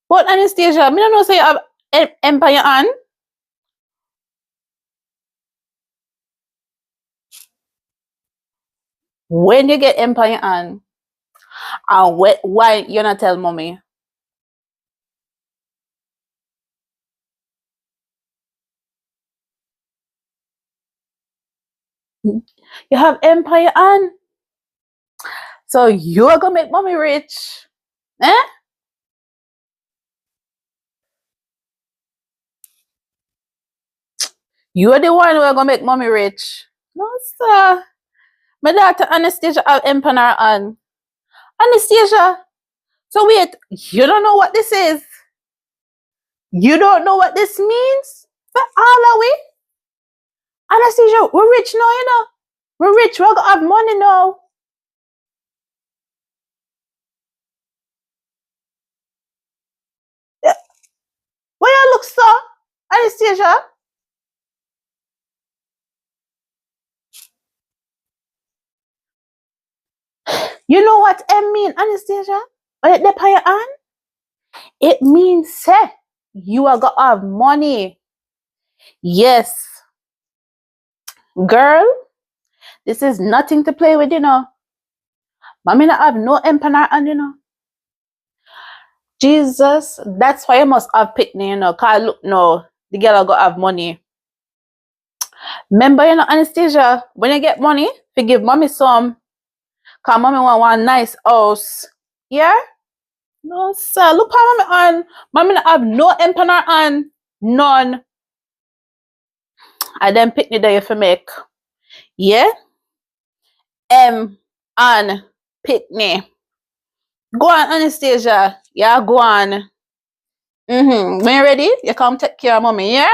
But Anastasia, me don't know say you have empire on. When you get empire on, and why you not tell mommy? You have empire on. So you're gonna make mommy rich. Eh? You're the one who are gonna make mommy rich. No, sir. My daughter Anastasia have empire on. Anastasia. So wait, you don't know what this is? You don't know what this means? But all away. Anastasia, we're rich now, you know. We're rich, we're gonna have money now. Yeah. Why you look so? Anastasia? You know what M mean, Anastasia? When it depend on? It means say you are gonna have money. Yes. Girl, this is nothing to play with, you know. Mommy not have no empire on, you know. Jesus, that's why you must have picnic, you know. Cause look, no, the girl got have money. Remember, you know, Anastasia, when you get money, you give mommy some. Cause mommy want one nice house. Yeah? No, sir. Look how mommy on. Mommy not have no empire on. None. I then picnic that you for make. Yeah? On picnic. Go on, Anastasia. Yeah, go on. When you ready, you come take care of mommy, yeah?